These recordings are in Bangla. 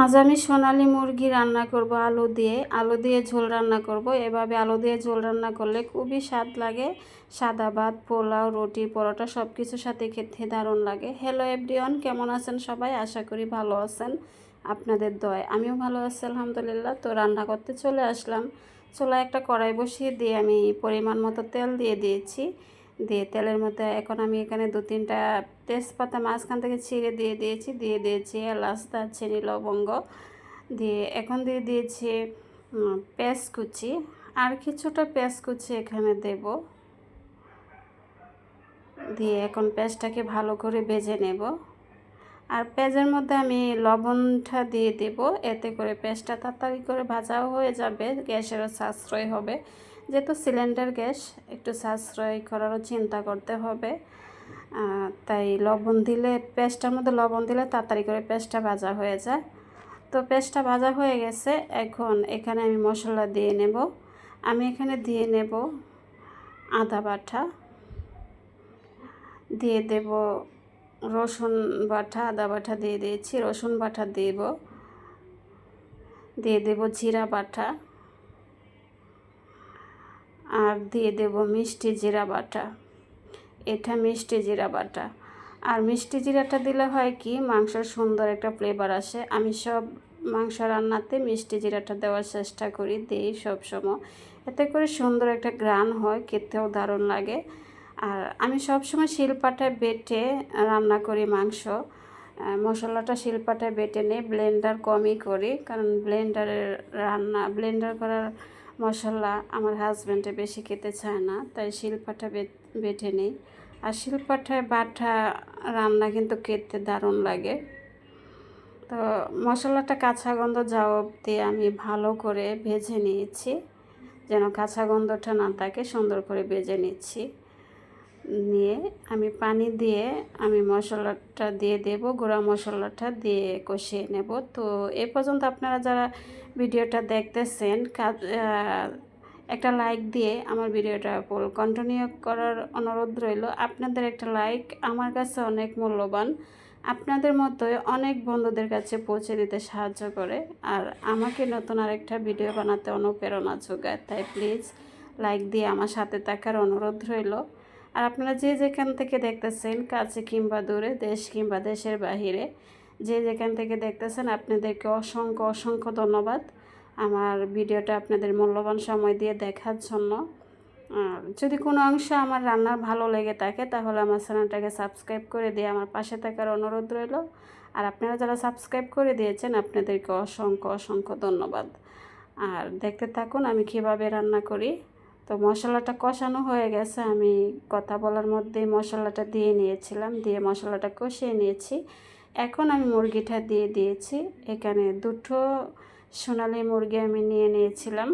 আজ আমি সোনালী মুরগি রান্না করব আলু দিয়ে ঝোল রান্না করব। এভাবে আলু দিয়ে ঝোল রান্না করলে খুবই স্বাদ লাগে। সাদা ভাত, পোলাও, রুটি, পরোটা সব কিছুর সাথে খেতে দারুণ লাগে। হ্যালো এভরিওয়ান, কেমন আছেন সবাই? আশা করি ভালো আছেন। আপনাদের দয়ায় আমিও ভালো আছি আলহামদুলিল্লাহ। তো রান্না করতে চলে আসলাম। চুলায় একটা কড়াই বসিয়ে দিয়ে আমি পরিমাণ মতো তেল দিয়ে দিয়েছি। দিয়ে তেলের মধ্যে এখন আমি এখানে 2-3টা তেজপাতা মাঝখান থেকে ছিঁড়ে দিয়ে দিয়েছি এলাচ, দারচিনি, লবঙ্গ। দিয়ে এখন দিয়ে দিয়েছি পেঁয়াজ কুচি, আর কিছুটা পেঁয়াজ কুচি এখানে দেব। দিয়ে এখন পেঁয়াজটাকে ভালো করে ভেজে নেব। আর পেঁয়াজের মধ্যে আমি লবণটা দিয়ে দেব, এতে করে পেঁয়াজটা তাড়াতাড়ি করে ভাজাও হয়ে যাবে, গ্যাসেরও সাশ্রয় হবে। যেহেতু সিলিন্ডার গ্যাস, একটু সাশ্রয় করারও চিন্তা করতে হবে। তাই লবণ দিলে, পেঁয়াজটার মধ্যে লবণ দিলে তাড়াতাড়ি করে পেঁয়াজটা ভাজা হয়ে যায়। তো পেঁয়াজটা ভাজা হয়ে গেছে, এখন এখানে আমি মশলা দিয়ে নেব। আমি এখানে দিয়ে নেব আদা বাটা, দিয়ে দেব রসুন বাটা, আদা বাটা দিয়ে দিয়েছি, রসুন বাটা দিয়ে দেব জিরা বাটা, আর দিয়ে দেব মিষ্টি জিরা বাটা। এটা মিষ্টি জিরা বাটা। আর মিষ্টি জিরাটা দিলে হয় কি, মাংসের সুন্দর একটা ফ্লেভার আসে। আমি সব মাংস রান্নাতে মিষ্টি জিরাটা দেওয়ার চেষ্টা করি, দিই সবসময়। এতে করে সুন্দর একটা ঘ্রাণ হয়, খেতেও দারুণ লাগে। আর আমি সবসময় শিলপাটায় বেটে রান্না করি মাংস। মশলাটা শিলপাটায় বেটে নিই, ব্লেন্ডার কমই করি, কারণ ব্লেন্ডার করার মশলা আমার হাজব্যান্ডে বেশি খেতে চায় না, তাই শিলপাটা বেটে নিই। আর শিলপাটায় বাটা রান্না কিন্তু খেতে দারুণ লাগে। তো মশলাটা কাঁচা গন্ধ যাওয়া অবধি আমি ভালো করে ভেজে নিয়েছি, যেন কাঁচা গন্ধটা না থাকে, সুন্দর করে ভেজে নিচ্ছি। নিয়ে আমি পানি দিয়ে আমি মশলাটা দিয়ে দেব, গুঁড়া মশলাটা দিয়ে কষিয়ে নেব। তো এ পর্যন্ত আপনারা যারা ভিডিওটা দেখতেছেন, একটা লাইক দিয়ে আমার ভিডিওটা কন্টিনিউ করার অনুরোধ রইল। আপনাদের একটা লাইক আমার কাছে অনেক মূল্যবান, আপনাদের মতোই অনেক বন্ধুদের কাছে পৌঁছে দিতে সাহায্য করে, আর আমাকে নতুন আরেকটা ভিডিও বানাতে অনুপ্রেরণা যোগায়। তাই প্লিজ লাইক দিয়ে আমার সাথে থাকার অনুরোধ রইল। আর আপনারা যে যেখান থেকে দেখতেছেন, কাছে কিংবা দূরে, দেশ কিংবা দেশের বাহিরে, যে যেখান থেকে দেখতেছেন, আপনাদেরকে অসংখ্য অসংখ্য ধন্যবাদ আমার ভিডিওটা আপনাদের মূল্যবান সময় দিয়ে দেখার জন্য। যদি কোনো অংশ আমার রান্নার ভালো লেগে থাকে, তাহলে আমার চ্যানেলটাকে সাবস্ক্রাইব করে দিয়ে আমার পাশে থাকার অনুরোধ রইল। আর আপনারা যারা সাবস্ক্রাইব করে দিয়েছেন, আপনাদেরকে অসংখ্য অসংখ্য ধন্যবাদ। আর দেখতে থাকুন আমি কীভাবে রান্না করি। তো মশলাটা কষানো হয়ে গেছে, আমি কথা বলার মধ্যেই মশলাটা দিয়ে নিয়েছিলাম, দিয়ে মশলাটা কষিয়ে নিয়েছি। এখন আমি মুরগিটা দিয়ে দিয়েছি। এখানে 2টো সোনালী মুরগি আমি নিয়ে নিয়েছিলাম,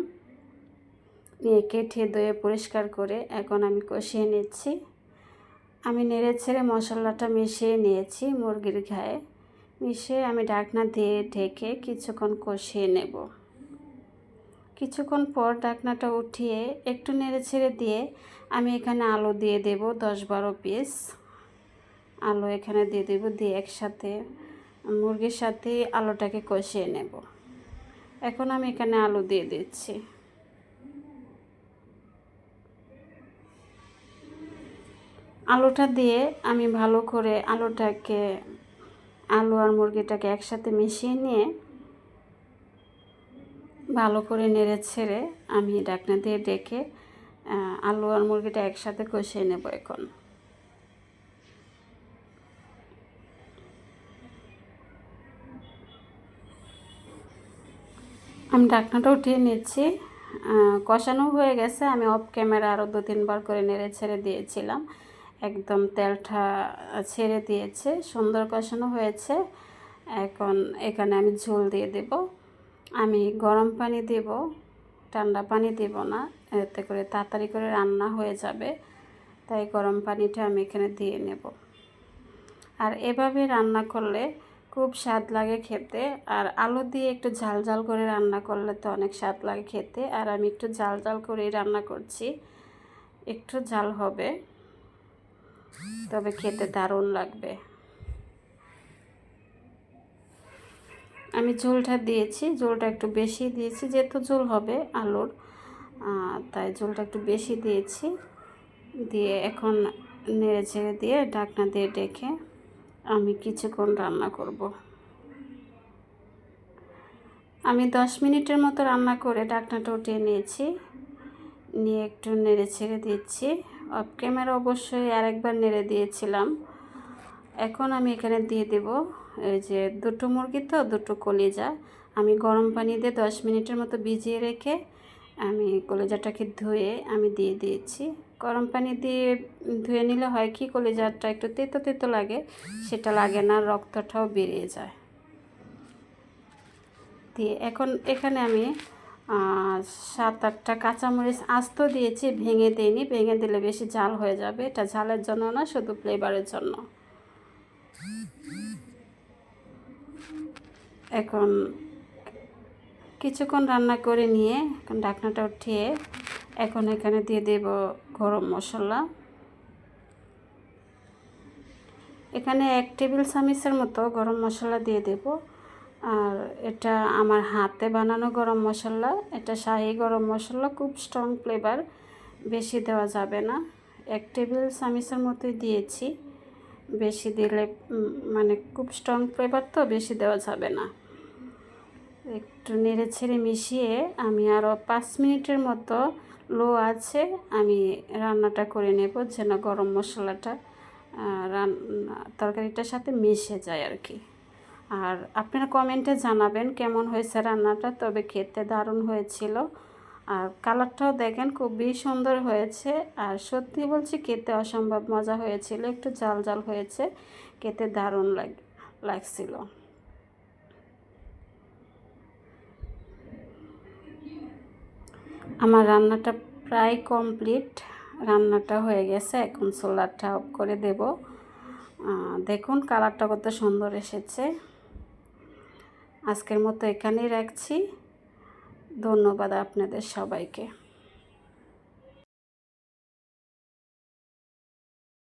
নিয়ে কেটে ধুয়ে পরিষ্কার করে এখন আমি কষিয়ে নিচ্ছি। আমি নেড়ে ছেড়ে মশলাটা মিশিয়ে নিয়েছি মুরগির গায়ে, মিশিয়ে আমি ঢাকনা দিয়ে ঢেকে কিছুক্ষণ কষিয়ে নেব। কিছুক্ষণ পর ঢাকনাটা উঠিয়ে একটু নেড়ে ছেড়ে দিয়ে আমি এখানে আলু দিয়ে দেব, 10-12 পিস আলু এখানে দিয়ে দেব। দিয়ে একসাথে মুরগির সাথে আলুটাকে কষিয়ে নেব। এখন আমি এখানে আলু দিয়ে দিচ্ছি। আলুটা দিয়ে আমি ভালো করে আলু আর মুরগিটাকে একসাথে মিশিয়ে নিয়ে ভালো করে নেড়ে ছেড়ে আমি ঢাকনা দিয়ে ডেকে আলু আর মুরগিটা একসাথে কষিয়ে নেব। এখন আমি ঢাকনাটা উঠিয়ে নিচ্ছি। কষানো হয়ে গেছে, আমি অফ ক্যামেরা আরও 2-3 বার করে নেড়ে ছেড়ে দিয়েছিলাম, একদম তেলটা ছেড়ে দিয়েছে, সুন্দর কষানো হয়েছে। এখন এখানে আমি ঝোল দিয়ে দেব। আমি গরম পানি দেব, ঠান্ডা পানি দেব না, এতে করে তাড়াতাড়ি করে রান্না হয়ে যাবে, তাই গরম পানিটা আমি এখানে দিয়ে নেব। আর এভাবে রান্না করলে খুব স্বাদ লাগে খেতে। আর আলু দিয়ে একটু ঝাল ঝাল করে রান্না করলে তো অনেক স্বাদ লাগে খেতে। আর আমি একটু ঝাল ঝাল করেই রান্না করছি, একটু ঝাল হবে, তবে খেতে দারুণ লাগবে। আমি ঝোলটা দিয়েছি, ঝোলটা একটু বেশি দিয়েছি যেহেতু ঝোল হবে আলুর, তাই ঝোলটা একটু বেশি দিয়েছি। দিয়ে এখন নেড়ে ছেড়ে দিয়ে ঢাকনা দিয়ে ডেকে আমি কিছুক্ষণ রান্না করব। আমি 10 মিনিটের মতো রান্না করে ঢাকনাটা উঠিয়ে নিয়েছি, নিয়ে একটু নেড়ে ছেড়ে দিচ্ছি। অফ ক্যামেরা অবশ্যই আরেকবার নেড়ে দিয়েছিলাম। এখন আমি এখানে দিয়ে দেব এই যে দুটো মুরগি তো দুটো কলিজা আমি গরম পানি দিয়ে 10 মিনিটের মতো ভিজিয়ে রেখে আমি কলিজাটাকে ধুয়ে আমি দিয়ে দিয়েছি। গরম পানি দিয়ে ধুয়ে নিলে হয় কি কলিজাটা একটু তেতো তেতো লাগে, সেটা লাগে না, রক্তটাও বেরিয়ে যায়। দিয়ে এখন এখানে আমি 7-8টা কাঁচামরিচ আস্ত দিয়েছি, ভেঙে দিইনি, ভেঙে দিলে বেশি ঝাল হয়ে যাবে। এটা ঝালের জন্য না, শুধু ফ্লেভারের জন্য। এখন কিছুক্ষণ রান্না করে নিয়ে এখন ঢাকনাটা উঠিয়ে এখন এখানে দিয়ে দেব গরম মশলা। এখানে 1 টেবিল চামচের মতো গরম মশলা দিয়ে দেব। আর এটা আমার হাতে বানানো গরম মশলা, এটা শাহি গরম মশলা, খুব স্ট্রং ফ্লেভার, বেশি দেওয়া যাবে না। 1 টেবিল চামচের মতোই দিয়েছি, বেশি দিলে মানে খুব স্ট্রং ফ্লেভার তো বেশি দেওয়া যাবে না। একটু নেড়ে ছেড়ে মিশিয়ে আমি আরও 5 মিনিটের মতো লো আছে আমি রান্নাটা করে নেব, যেন গরম মশলাটা তরকারিটার সাথে মিশে যায় আর কি। আর আপনারা কমেন্টে জানাবেন কেমন হয়েছে রান্নাটা, তবে খেতে দারুণ হয়েছিল। আর কালারটাও দেখেন খুবই সুন্দর হয়েছে। আর সত্যি বলছি খেতে অসম্ভব মজা হয়েছিল, একটু জাল জাল হয়েছে, খেতে দারুণ লাগছিল। আমার রান্নাটা প্রায় কমপ্লিট, রান্নাটা হয়ে গেছে। এখন চুলাটা অফ করে দেব। দেখুন কালারটা কত সুন্দর এসেছে। আজকের মতো এখানেই রাখছি। ধন্যবাদ আপনাদের সবাইকে।